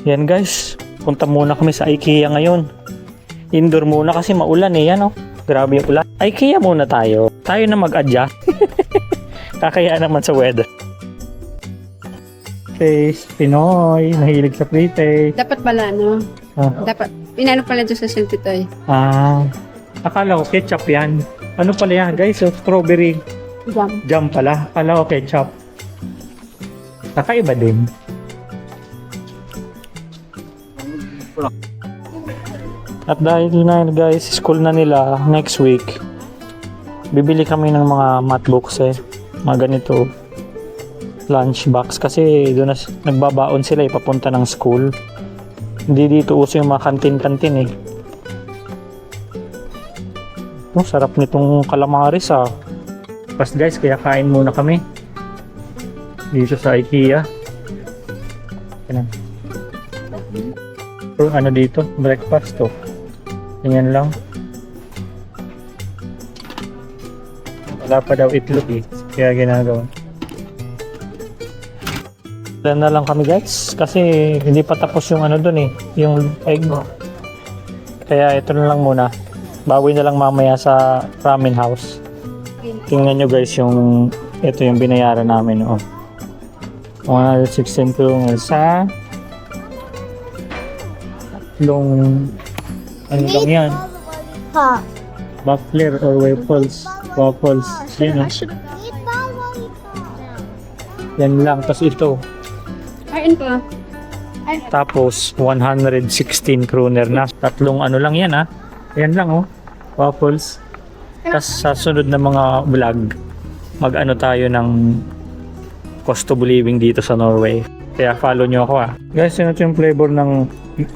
Yan guys, punta muna kami sa IKEA ngayon. Indoor muna kasi maulan eh, yan oh. Grabe yung ulan. IKEA muna tayo. Tayo na mag-adjust. Kakaya naman sa weather. Taste Pinoy, nahilig sa pre-taste. Dapat pala, no? Ah. Dapat, inano pala doon sa Sintitoy. Akala ko ketchup yan. Ano pala yan guys? So, strawberry Jam. jam pala. Akala ko ketchup. Kakaiba din. At dahil na guys, school na nila next week, bibili kami ng mga matbooks eh. Mga ganito lunch box kasi doon na nagbabaon sila papunta ng school. Hindi dito uso yung mga kantin-kantin eh. Oh, sarap nitong calamares ah. Pas guys, kaya kain muna kami dito sa IKEA. Yan. Ano dito? Breakfast to. Ganyan lang. Wala pa daw itlog eh. Kaya ginagawa. Ilan na lang kami guys. Kasi hindi pa tapos yung ano dun eh. Yung egg. Kaya ito na lang muna. Bawi na lang mamaya sa ramen house. Tingnan nyo guys yung ito yung binayaran namin. Oh. 116 kung sa tatlong ano lang yan? Baffler or waffles. Waffles. Yan, yan lang. Tapos ito. Kain pa. Tapos 116 kroner na. Tatlong ano lang yan ah. Yan lang oh. Waffles. Tapos sa sunod na mga vlog, mag-ano tayo ng cost of living dito sa Norway. Kaya follow nyo ako ah. Guys, yun yung flavor ng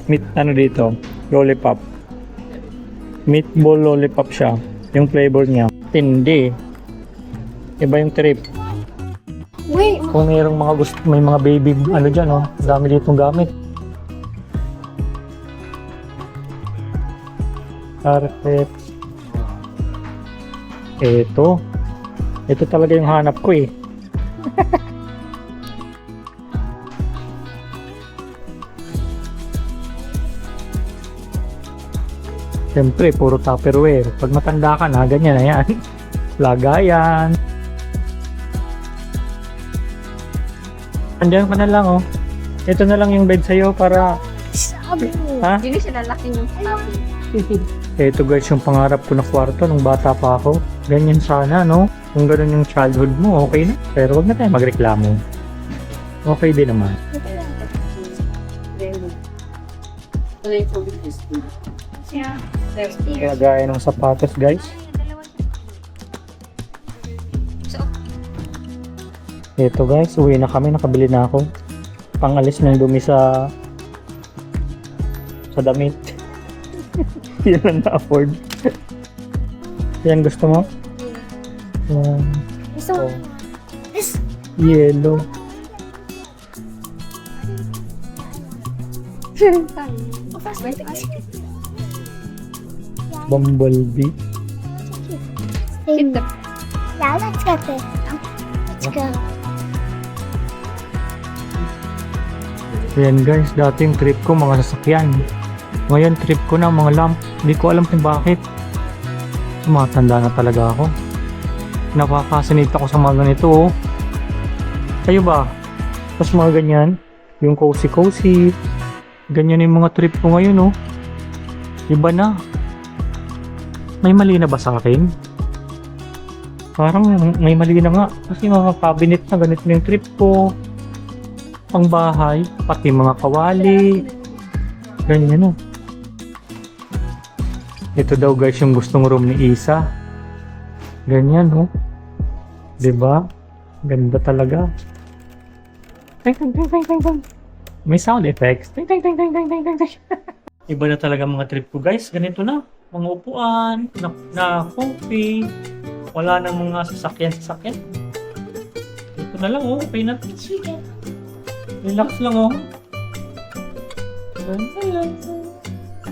meat, ano dito, lollipop. Meatball lollipop siya. Yung flavor niya. Tindi. Iba yung trip. Wait. Kung mayroong mga gusto, may mga baby, ano dyan oh. Dami ditong gamit. Carpet. Ito talaga yung hanap ko eh. Siyempre, puro Tupperware. Pag matanda ka na, ganyan na yan. Lagayan. Andiyan ka na lang oh. Ito na lang yung bed sa'yo para... Ha? Hindi sila laki ng sabi. Ito guys yung pangarap ko na kwarto nung bata pa ako. Ganyan sana no? Kung ganun yung childhood mo, okay na. Pero wag na tayo magreklamo. Okay din naman. Kaya gaya ng sapatos guys. Ito guys, uwi na kami. Nakabili na ako. Pangalis ng dumi sa damit. Yan lang na-afford. Yan gusto mo? So, this Yellow. Bumblebee. Kita. yeah, let's get this. Let's go. Yan guys, dati yung trip ko mga sasakyan. Ngayon trip ko na mga lamp. Hindi ko alam kung bakit. Tumatanda na talaga ako. Nakakasinit ako sa mga ganito oh. Kayo ba? Tapos mga ganyan. Yung cozy. Ganyan yung mga trip ko ngayon oh. Iba na. May mali na ba sa akin? Parang may mali na nga. Kasi mga cabinet na ganito na yung trip ko. Pang bahay. Pati mga kawali. Ganyan oh. Ito daw guys yung gustong room ni Isa. Ganyan oh. Diba? Ganda talaga. Ting ting ting ting ting ting. May sound effects. Ting ting ting ting ting ting ting. Iba na talaga mga trip ko guys. Ganito na. Mga upuan. Na comfy. Wala nang mga sasakyan. Ito na lang oh. Okay na. Relax lang oh.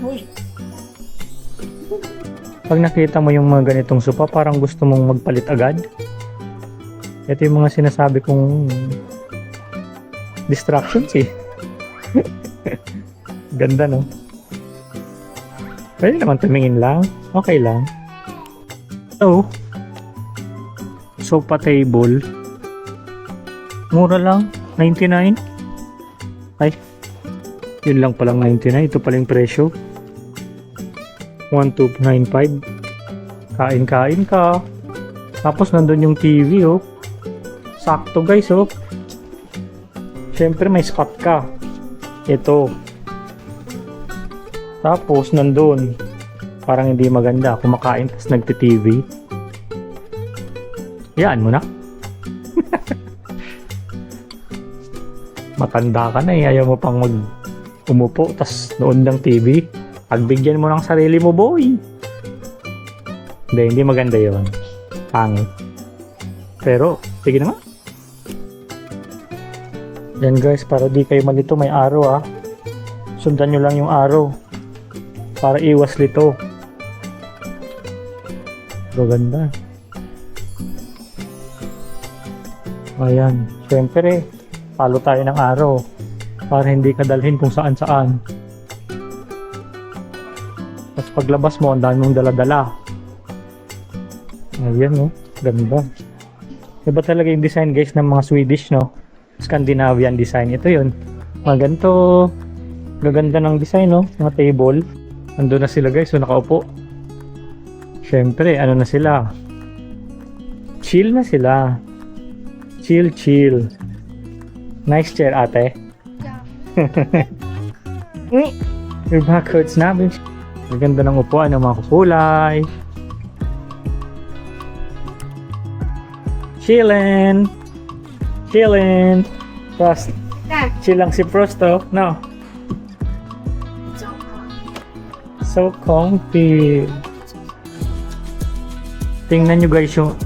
Uy. Pag nakita mo yung mga ganitong sofa, parang gusto mong magpalit agad. Ito yung mga sinasabi kong distractions eh. Ganda, no? Pwede naman tumingin lang. Okay lang. So, sofa table. Mura lang. 99. Ay. Yun lang palang 99. Ito palang presyo. 1295. Kain-kain ka. Tapos nandun yung TV, oh. Sakto, guys, oh. Siyempre may spot ka. Ito. Tapos nandun. Parang hindi maganda. Kumakain tapos nagti-TV. Yan mo na. Matanda ka na eh. Ayaw mo pang umupo tapos noon ng TV. Pagbigyan mo ng sarili mo, boy. Hindi maganda yon. Pangit. Pero, sige naman. Yan guys, para di kayo malito, may araw Sundan nyo lang yung araw. Para iwas lito. Gaganda. Ayan. Siyempre, palo tayo ng araw. Para hindi ka dalhin kung saan saan. Tapos paglabas mo, ang dami mong dala-dala. Ayan, no? Ganda. Iba talaga yung design guys ng mga Swedish, no? Scandinavian design. Ito yun. Mga ganito. Gaganda ng design, no? Mga table. Ando na sila guys. So nakaupo. Syempre, ano na sila? Chill na sila. Chill. Nice chair, ate. Your back hurts na. Gaganda ng upuan ng mga kulay. Chillin'. Frost. Chill lang si Frost, oh. No. So comfy. Tingnan nyo guys yung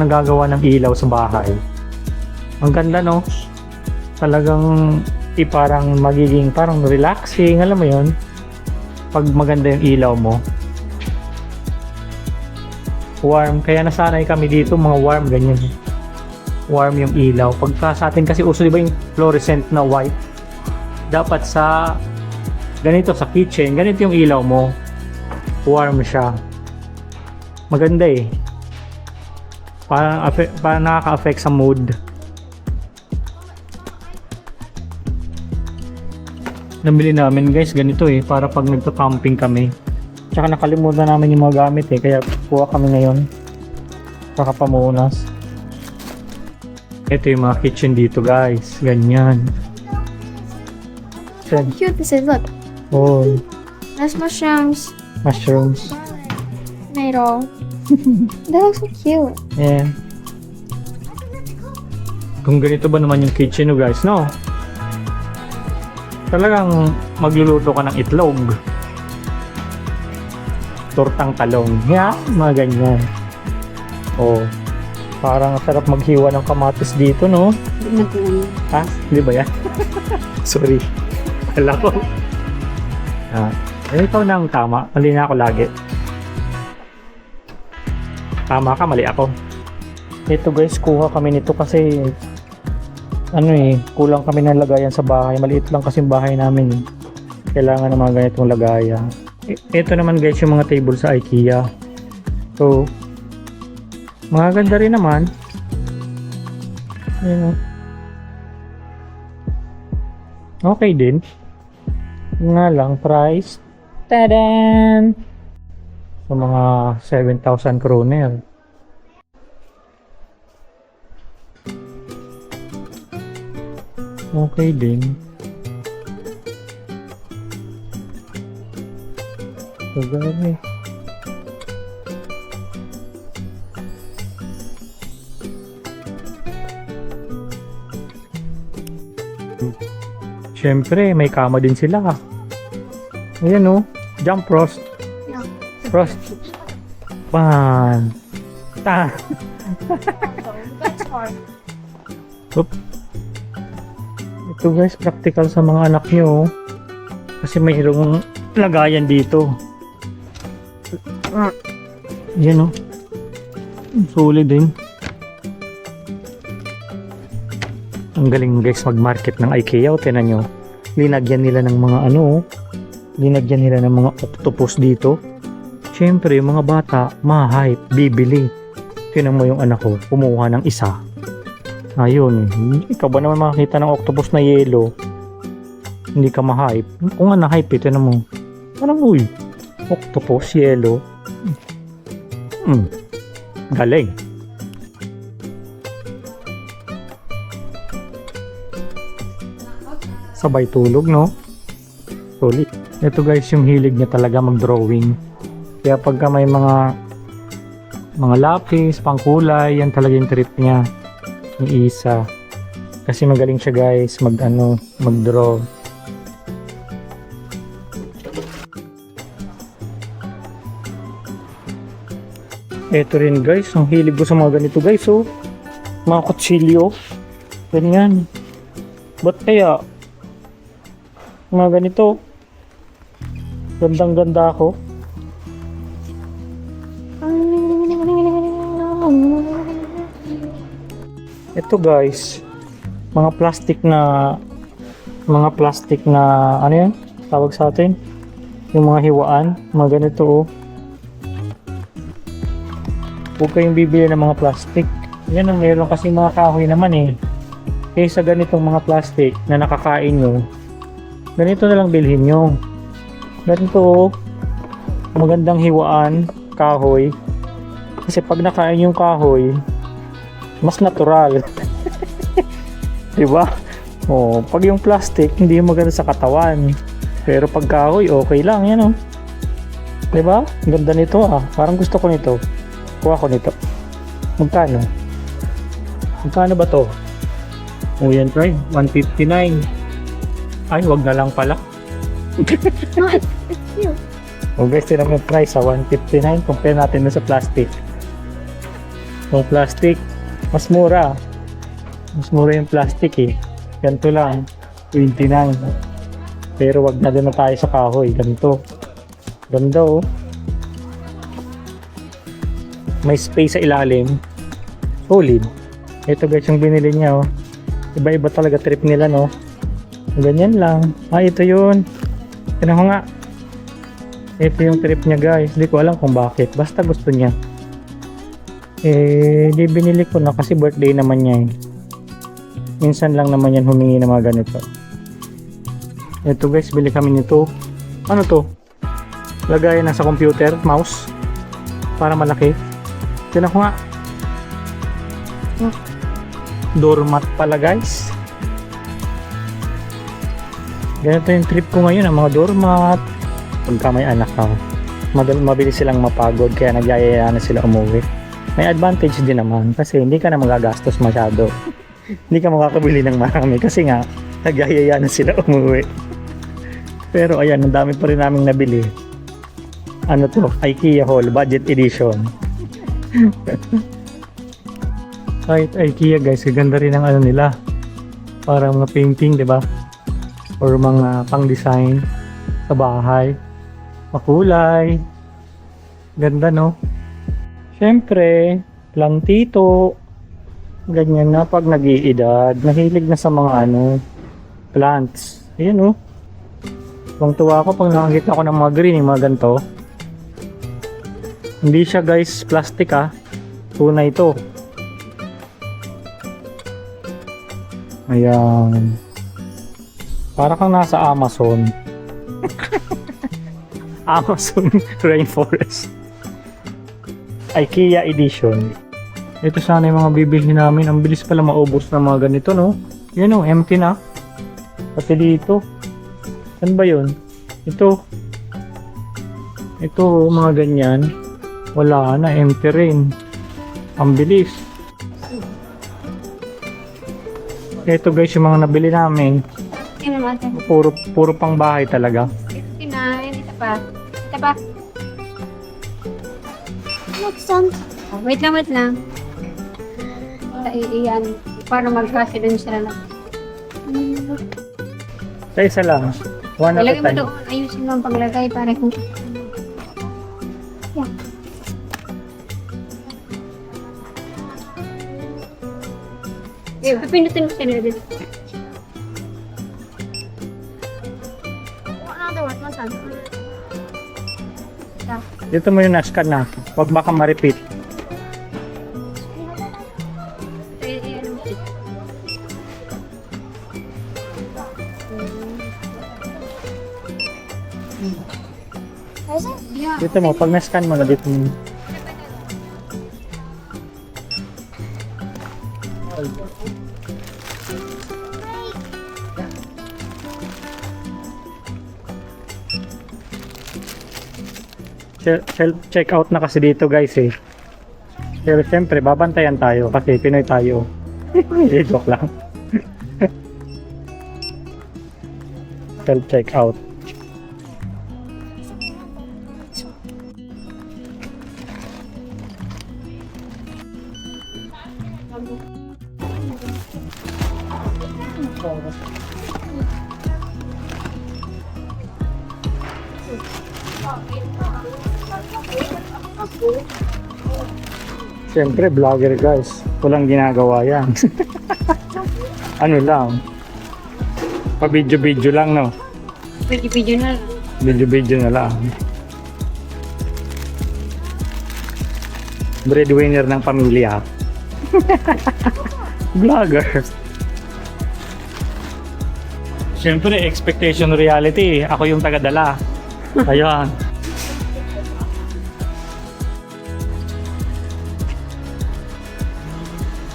nagagawa ng ilaw sa bahay. Ang ganda, no? Talagang parang magiging parang relaxing, alam mo yon. Pag maganda yung ilaw mo. Warm, kaya nasanay kami dito, mga warm ganyan. Warm yung ilaw. Pagka sa atin kasi uso, di ba yung fluorescent na white? Dapat sa ganito sa kitchen, ganito yung ilaw mo. Warm siya. Maganda eh. Parang nakaka-affect sa mood. Nabili namin guys ganito eh, para pag nagpa-camping kami. Tsaka nakalimutan namin yung mga gamit eh, kaya kuha kami ngayon. Tsaka pamunas. Ito yung mga kitchen dito guys, ganyan. How cute this is, look. Oh, There's mushrooms. mushrooms. Tomato. That looks so cute. Yeah. Kung ganito ba naman yung kitchen nyo guys, no? Talagang magluluto ka ng itlog. Tortang talong. Yeah, mga ganyan. Oh, parang sarap maghiwa ng kamatis dito, no? Ha? Hindi ba yan? Sorry. Wala ko. Ikaw na ang tama. Mali na ako lagi. Tama ka, mali ako. Ito guys, kuha kami nito kasi kulang kami ng lagayan sa bahay. Maliit lang kasi yung bahay namin. Kailangan ng mga ganitong lagayan. Ito naman guys yung mga table sa IKEA. So, maganda rin naman. Ayan. Okay din. Nga lang, price. Tadan! So, mga 7,000 kroner. Okay din. So, gano'n. Siyempre, may kama din sila. Ayan o. Jump Frost. Yeah. Frost. Pan. Ta. That's hard. Oop. Ito guys, practical sa mga anak nyo. Kasi mayroong lagayan dito. Yan o. Solid din. Ang galing guys mag-market ng IKEA. O, tinan nyo. linagyan nila ng mga linagyan nila ng mga octopus dito. Siyempre, yung mga bata, ma-hype, bibili. Tinan mo yung anak ko, kumuha ng isa. Ayun, ikaw ba naman makakita ng octopus na yellow? Hindi ka ma-hype. Kung nga na-hype, tinan mo. Parang, uy, octopus, yellow. Galing. Sabay tulog, no? Sulit. Ito guys, yung hilig niya talaga mag-drawing. Kaya pagka may mga lapis, pangkulay, yan talaga yung trip niya. Ni Isa. Kasi magaling siya guys, mag-draw. Ito rin guys, ang hilig ko sa mga ganito guys, oh. Mga kutsilyo. Ganyan. Ba't kaya? Mga ganito. Gandang ganda ako. Ito guys, mga plastic na ano yan? Tawag sa atin? Yung mga hiwaan, mga ganito oh. Huwag kayong bibili ng mga plastic. Yan ang meron kasi mga kahoy naman eh. Kaysa ganitong mga plastic na nakakain nyo, ganito na lang bilhin nyo. Ganito oh, magandang hiwaan, kahoy. Kasi pag nakain yung kahoy, mas natural. Diba? Oh, pag yung plastic, hindi maganda sa katawan. Pero pag kahoy, okay lang. Yan oh. Diba? Ang ganda nito ah. Parang gusto ko nito. Kuha ko nito. Magkano? Magkano ba to? Oh, yan try. 159. Ay, wag na lang pala. What? It's cute. O guys, tinan mo yung price sa 159. Compare natin na sa plastic. Yung plastic, mas mura. Mas mura yung plastic eh. Ganito lang. 29. Pero wag na din na tayo sa kahoy. Ganito. Ganda oh. May space sa ilalim. Solid. Ito guys yung binili niya oh. Iba-iba talaga trip nila no. Ganyan lang. Ito yun. Tignan ko nga. Ito yung trip niya guys. Hindi ko alam kung bakit. Basta gusto niya. Di binili ko na kasi birthday naman niya eh. Minsan lang naman yan humingi ng mga ganito. Ito guys, bili kami nito. Ano to? Lagayan na sa computer, mouse. Para malaki. Tignan ko nga. Doormat pala guys. Ganito yung trip ko ngayon, ang mga doormat. Pagka may anak ka, mabilis silang mapagod kaya nagyayaya na sila umuwi. May advantage din naman kasi hindi ka na magagastos masyado. Hindi ka makakabili ng marami kasi nga nagyayaya na sila umuwi. Pero ayan, ang dami pa rin naming nabili. Ano to? IKEA Hall Budget Edition. Kahit IKEA guys, ganda rin ang ano nila. Para mga painting, di ba? Or mga pang-design sa bahay. Makulay. Ganda no? Siyempre, plantito. Ganyan na pag nag-iedad. Mahilig na sa mga plants. Ayan oh. Tuwang-tuwa ako pag nakakita ko ng mga green, yung mga ganito. Hindi siya guys plastic ah. Tunay ito. Ayan. Para kang nasa Amazon. Amazon Rainforest. IKEA Edition. Ito sana yung mga bibili namin. Ang bilis pala maubos ng mga ganito no. Yan oh, empty na. Pati dito. Saan ba yun? Ito. Ito mga ganyan. Wala na, empty rin. Ang bilis. Ito guys yung mga nabili namin. Tingnan natin. Puro pang bahay talaga. 59. Ito pa. Ito pa. Next one. Oh, wait lang. Iyan. Para magkasya din sila na. Sa isa lang. One at a Ilagay mo time. doon. Ayusin mo ang paglagay para kung... Yeah. Pinutin mo sila dito. Saan? Ito. Dito mo yung na-scan na. Huwag baka ma-repeat. Ito yung ano. Is it? Yeah. Dito mo, pag na-scan mo na dito mo. Self-check out na kasi dito guys eh. Pero siyempre, babantayan tayo kasi Pinoy tayo. Joke lang. Self-check out. Siyempre, vlogger guys. Walang ginagawa yan. Ano lang. Pa-video-video lang, no? Video na lang. Video-video na lang. Breadwinner ng pamilya. Vlogger. Siyempre, expectation reality. Ako yung tagadala. Ayan.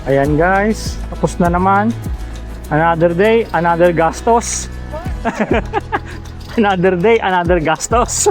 Ayan guys, tapos na naman. Another day, another gastos. Another day, another gastos.